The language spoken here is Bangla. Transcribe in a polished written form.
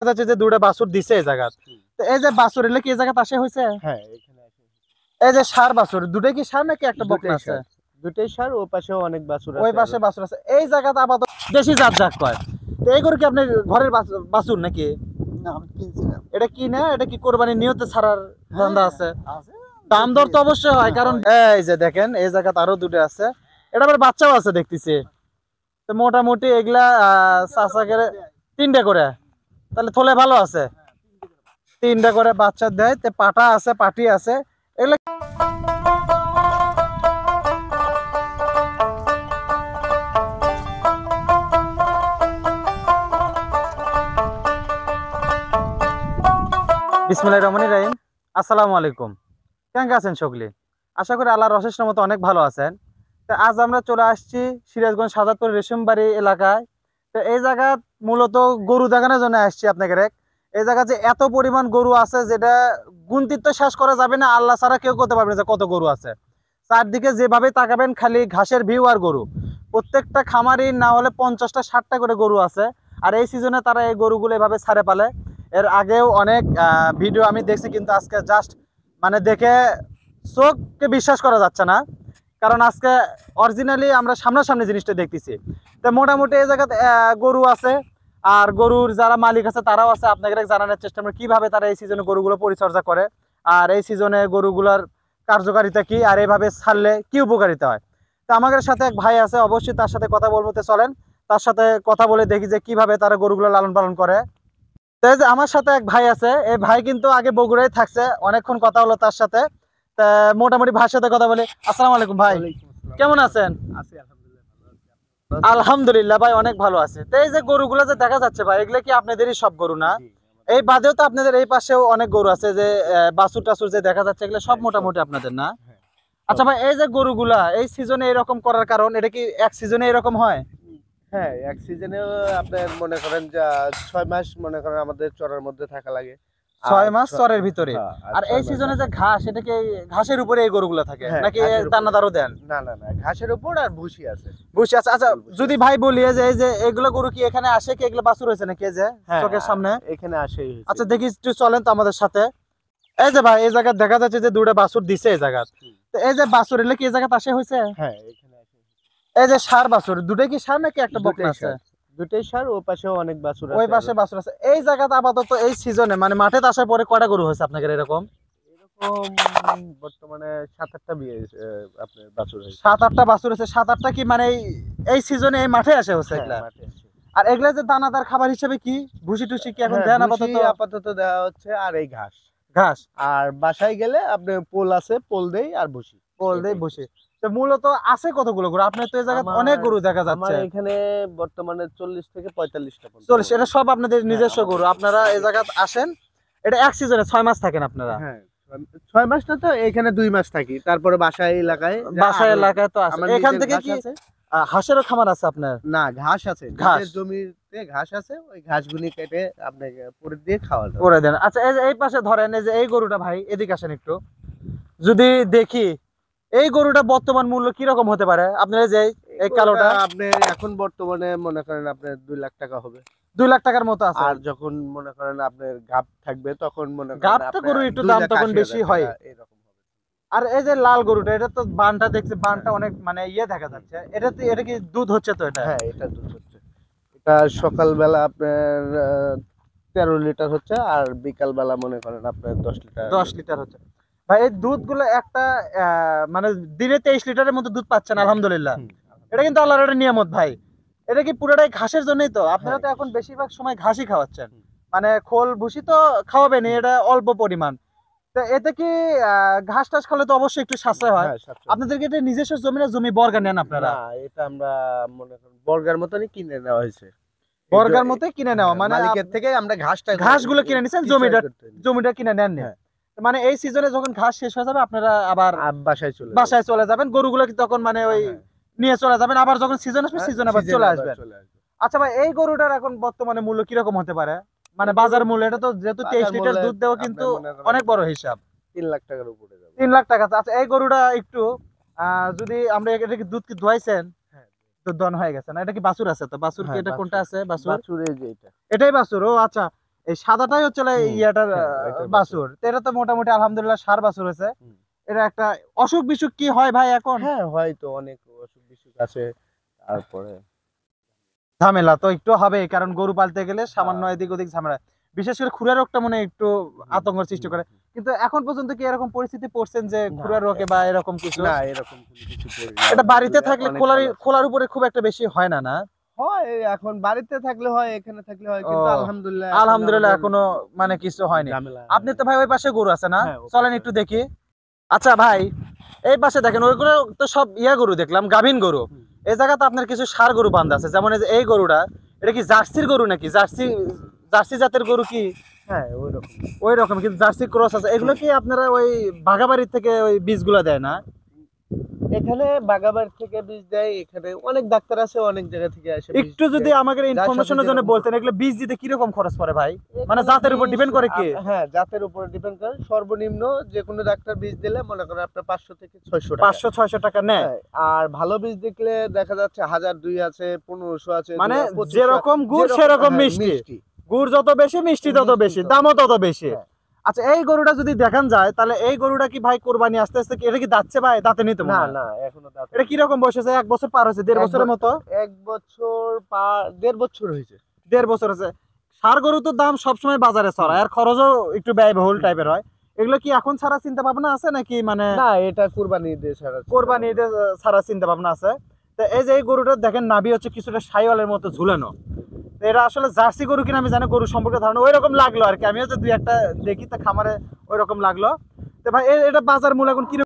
যাচ্ছে যে দুটো বাছুর দিছে এই জায়গা। তো এই যে বাছুর এলে কি এই জায়গা আসে হইছে? হ্যাঁ এখানে আসে। এই যে ষাঁড় বাছুর দুটোই কি ষাঁড় নাকি একটা বকনা আছে? দুটোই ষাঁড়, ও পাশেও অনেক বাছুর আছে। ওই পাশে বাছুর আছে। এই জায়গাতে আপাতত দেশি জাত জাত কয়। তো এই গরু কি আপনি ঘরের বাছুর নাকি? না আমি কিনছিলাম। এটা কি না, এটা কি কোরবানি নিয়তে ছাড়ার ধান্দা আছে? আছে। দাম দর তো অবশ্যই হয়, কারণ এই যে দেখেন এই জায়গাতে আরো দুটো আছে। এটা আবার বাচ্চাও আছে দেখতেছি। তো মোটামুটি এগুলা চাচা করে 3টা করে, তাহলে থলে ভালো আছে। 3টা করে বাচ্চা দেয়। তো পাটা আছে, পাটি আছে এগুলা। বিসমিল্লাহির রহমানির রহিম। আসসালামু আলাইকুম। কেমন আছেন সকলে? আশা করি আল্লাহর অশেষ রহমতে অনেক ভালো আছেন। তো আজ আমরা চলে আসছি সিরাজগঞ্জ শাহজাদপুর রেশমবাড়ি এলাকায়। তো এই জায়গা মূলত গরু দেখানোর জন্য আসছি আপনাদের। এই জায়গা যে এত পরিমাণ গরু আছে যেটা গুনতি তো শেষ করা যাবে না, আল্লাহ ছাড়া কেউ করতে পারবে না যে কত গরু আছে। চারদিকে যেভাবে তাকাবেন খালি ঘাসের ভিউ আর গরু। প্রত্যেকটা খামারি না হলে 50টা 60টা করে গরু আছে। আর এই সিজনে তারা এই গরুগুলো এভাবে ছাড়ে পালে। এর আগেও অনেক ভিডিও আমি দেখছি, কিন্তু আজকে জাস্ট মানে দেখে চোখকে বিশ্বাস করা যাচ্ছে না, কারণ আজকে অরিজিনালি আমরা সামনাসামনি জিনিসটা দেখতেছি। তো মোটামুটি এই জায়গাতে গরু আছে, আর গরুর যারা মালিক আছে তারাও আছে। আপনাদের জানানোর চেষ্টা করব কিভাবে তারা এই সিজনে গরুগুলো পরিচর্যা করে, আর এই সিজনে গরুগুলোর কার্যকারিতা কি, আর এইভাবে ছাড়লে কি উপকারিতা হয়। তো আমাদের সাথে এক ভাই আছে, অবশ্যই তার সাথে কথা বলতে চলেন, তার সাথে কথা বলে দেখি যে কিভাবে তারা গরুগুলো লালন পালন করে। তো এই যে আমার সাথে এক ভাই আছে, এই ভাই কিন্তু আগে বগুড়ায় থাকছে, অনেকক্ষণ কথা হলো তার সাথে। তা মোটামুটি ভাইয়ের সাথে কথা বলি। আসসালামু আলাইকুম ভাই, কেমন আছেন? আছি আলহামদুলিল্লাহ। আলহামদুলিল্লাহ ভাই, অনেক ভালো আছে। তো এই যে গরুগুলো যে দেখা যাচ্ছে ভাই, এগুলো কি আপনাদেরই সব গরু না? এই বাদেও তো আপনাদের এই পাশেও অনেক গরু আছে, যে বাছুর টাছুর যে দেখা যাচ্ছে, এগুলো সব মোটামুটি আপনাদের না? আচ্ছা ভাই, এই যে গরুগুলা এই সিজনে এরকম করার কারণ, এটা কি এক সিজনে এরকম হয়? হ্যাঁ এক সিজনে আপনার মনে করেন যে 6 মাস মনে করেন আমাদের চরের মধ্যে থাকা লাগে। 6 মাস চরের ভিতরে। হ্যাঁ, আর 6 এই মাস সিজনে যে ঘাস, এটা কি ঘাসের উপরে এই গরুগুলা থাকে হ্যাঁ, নাকি ঘাসের উপরে। দানাদারও দেন? না না না, ঘাসের উপর আর ভুসি আছে। বুঝছি। আচ্ছা আচ্ছা, যদি ভাই বলি যে এই যে এগুলো গরু কি এখানে আসে, কি এগুলো বাছুর হয়েছে নাকি এই যে চোখের সামনে? এখানে আসেই হয়েছে। আচ্ছা দেখি একটু চলেন তো আমাদের সাথে। এই যে ভাই, এই জায়গা দেখা যাচ্ছে যে দুটো বাছুর দিছে এই জায়গা। তো এই যে বাছুর এলে কি এই জায়গা আসে হয়েছে? হ্যাঁ এখানে আসে। এই যে ষাঁড় বাছুর দুটোই কি ষাঁড় নাকি একটা বকনা আছে? দুটোই ষাঁড়, ও পাশেও অনেক বাছুর আছে। ওই পাশে বাছুর আছে। এই জায়গাতে আপাতত এই সিজনে মানে মাঠে আসার পরে কয়টা গরু হয়েছে আপনাদের এরকম? এরকম বর্তমানে 7-8টা বিয়ে আপনার বাছুর হয়েছে। 7-8টা বাছুর আছে। 7-8টা কি মানে এই সিজনে এই মাঠে আসে হচ্ছে এগুলা? মাঠে আসে। আর এগুলা যে দানাদার খাবার হিসেবে কি ভুসি টুসি কি এখন দেন আপাতত? আপাতত দেওয়া হচ্ছে আর এই ঘাস। ঘাস। আর বাসায় গেলে আপনি পোল আছে, পোল দেই আর ভুসি। পোল দেই ভুসি। তো মূলত আছে কতগুলো গরু আপনার? তো এই জায়গায় অনেক গরু দেখা যাচ্ছে। আমার এখানে বর্তমানে 40 থেকে 45টা পর্যন্ত। 40, এটা সব আপনাদের নিজস্ব গরু? আপনারা এই জায়গায় আসেন, এটা এক সিজনে 6 মাস থাকেন আপনারা? হ্যাঁ 6 মাস না, তো এখানে 2 মাস থাকি, তারপরে বাসায় এলাকায় তো আসে। এখান থেকে কি হাঁসেরও খামার আছে আপনার? না ঘাস আছে, ঘাস জমিতে ঘাস আছে, ওই ঘাসগুলি কেটে আপনাকে পরে দিয়ে খাওয়া করে দেন। আচ্ছা এই যে এই পাশে ধরেন, এই যে এই গরুটা ভাই এদিকে আসেন একটু, যদি দেখি এই গরুটা বর্তমান মূল্য কি রকম হতে পারে আপনার? এই যে এই কালোটা আপনি এখন বর্তমানে মনে করেন আপনার 2 লাখ টাকা হবে। 2 লাখ টাকার মতো আছে। আর যখন মনে করেন আপনার গাব থাকবে তখন মনে করেন গাব তো গরুর একটু দাম তখন বেশি হয় এরকম হবে। আর এই যে লাল গরুটা, এটা তো বানটা দেখছি, বানটা অনেক মানে ইয়ে দেখা যাচ্ছে। এটা কি দুধ হচ্ছে তো? এটা হ্যাঁ এটা দুধ হচ্ছে। এটা সকালবেলা আপনার 13 লিটার হচ্ছে, আর বিকাল বেলা মনে করেন আপনার 10 লিটার। 10 লিটার হচ্ছে। ভাই এই দুধগুলো একটা মানে দিনে 23 লিটারের মতো দুধ পাচ্ছেন, আলহামদুলিল্লাহ। এটা কিন্তু আল্লাহর একটা নিয়ামত ভাই। এটা কি পুরোটাই ঘাসের জন্যই? তো আপনারা তো এখন বেশিরভাগ সময় ঘাসই খাওয়াচ্ছেন, মানে খোল ভুসি তো খাওয়াবেনি, এটা অল্প পরিমাণ। তো এতে কি ঘাস টাস খালে তো অবশ্যই একটু সাশ্রয় হয়। আপনাদেরকে এটা নিজস্ব জমি না জমি বর্গা নেন আপনারা? না এটা আমরা মনে করেন বর্গার মতনই কিনে নেওয়া হয়েছে। বর্গার মতই কিনে নেওয়া, মানে মালিকের থেকে আমরা ঘাসগুলো কিনে নিছেন, জমিটা কিনে নেন না? মানে এই সিজনে যখন ঘাস শেষ হয়ে যাবে আপনারা আবার বাসায় চলে যাবেন, গরুগুলো তখন মানে ওই নিয়ে চলে যাবেন, আবার যখন সিজন আসবে সিজন আবার চলে আসবেন। আচ্ছা ভাই, এই গরুটার এখন বর্তমানে মূল্য কিরকম হতে পারে, মানে বাজার মূল্য? এটা তো যেহেতু 23 লিটার দুধ দেওয়া, কিন্তু অনেক বড় হিসাব। 3 লাখ টাকার উপরে যাবে। 3 লাখ টাকা। আচ্ছা এই গরুটা একটু যদি আমরা এটা কি দুধ কি দোয়াইছেন? হ্যাঁ দুধ দন হয়ে গেছে না? এটা কি বাছুর আছে? তো বাছুর কি এটা কোনটা আছে? বাছুর বাছুর এই যে এটা। এটাই বাছুর। ও আচ্ছা, এই সাদাটাই হচ্ছে ইয়াটার এটার বাছুর। তো এটা তো মোটামুটি আলহামদুলিল্লাহ সার বাছুর হয়েছে। হুম। এটা একটা অসুখ বিসুখ কি হয় ভাই এখন? হ্যাঁ, হয়তো অনেক অসুখ বিসুখ আছে। তারপরে ঝামেলা তো একটু হবেই, কারণ গরু পালতে গেলে সামান্য এদিক ওদিক ঝামেলা। বিশেষ করে খুরা রোগটা মনে হয় একটু আতঙ্কের সৃষ্টি করে। কিন্তু এখন পর্যন্ত কি এরকম পরিস্থিতি পড়ছেন যে না, খুরা রোগে বা এরকম কিছু? না এরকম কোনো কিছু করি না। এটা বাড়িতে আলহামদুলিল্লাহ থাকলে অনেক খোলার ভালো। খোলার উপরে খুব একটা বেশি হয় না, না? হয় এখন বাড়িতে থাকলে হয়, এখানে থাকলে হয়, ও, কিন্তু আলহামদুলিল্লাহ আলহামদুলিল্লাহ আমাদের এখনো মানে কিছু হয়নি। ঝামেলা আপনি তো ভাই ওই পাশে গরু আছে না? হ্যাঁ, চলেন ওপাশে একটু দেখি। আচ্ছা ভাই, এই পাশে দেখেন ওইগুলো তো সব ইয়া গরু দেখলাম, গাভীন গরু। হুম। এই জায়গাতে আপনার কিছু ষাঁড় গরু বান্ধা আছে, যেমন এই যে এই গরুটা, এটা কি জার্সির গরু নাকি? জার্সি জার্সি জাতের গরু কি? হ্যাঁ, ওইরকম। ওই রকম কিন্তু জার্সি ক্রস আছে। এগুলো কি আপনারা ওই বাগাবাড়ি থেকে ওই বীজগুলো দেয় না? এখানে বাগাবার থেকে বীজ দেয়, এখানে অনেক ডাক্তার আছে, অনেক জায়গা থেকে আসে বীজ একটু যদি দেয়। আমাকে যার সাথে ইনফরমেশনের জন্য যেরকম বলতেন, এগুলো বীজ দিতে কিরকম খরচ পড়ে ভাই? মানে এখানে জাতের উপর বীজ ডিপেন্ড করে কি? হ্যাঁ, জাতের উপর ডিপেন্ড করে। সর্বনিম্ন যে কোনো ডাক্তার বীজ দিলে মনে করেন আপনার 500 থেকে 600 টাকা। 500-600 টাকা নেয়। হ্যাঁ, আর ভালো বীজ দেখলে দেখা যাচ্ছে 1000, 2 আছে, 1500 আছে, মানে 2500 যেরকম গুড় যেরকম, সেরকম হ্যাঁ, মিষ্টি। গুড় যত বেশি মিষ্টি তত মিষ্টি বেশি, তত। দামও তত বেশি। হ্যাঁ। আচ্ছা, এই গরুটা যদি দেখান যায় তাহলে এই গরুটা কি ভাই কোরবানি আস্তে আস্তে কি এটা কি দাচ্ছে ভাই? দাঁতে নিতে মনে না, হয়। না, এখনো দাঁত এটা কি রকম বয়স হয়েছে? 1 বছর পার হয়েছে, 1.5 বছরের মতো? 1 বছর 1.5 বছর হয়েছে। 1.5 বছর হয়েছে। ষাঁড় গরু তো দাম সবসময় বাজারে চড়া, আর খরচও একটু ব্যয়বহুল টাইপের হয়। এগুলো কি এখন ছাড়া চিন্তা ভাবনা আছে নাকি মানে না, এটা কুরবানি ঈদে ছাড়া ছিল। কোরবানি ঈদে ছাড়া চিন্তা ভাবনা আছে? তো এই যে এই গরুটা দেখেন, নাভি হচ্ছে কিছুটা সাইওয়ালের মতো ঝুলানো। তো এটা আসলে জার্সি গরু কিনা আমি জানি, গরু সম্পর্কে ধারণা ওই রকম লাগলো আর কি। আমিও তো দুই একটা দেখি, তা খামারে ওই রকম লাগলো। তো ভাই এটা বাজার মূল্য এখন কি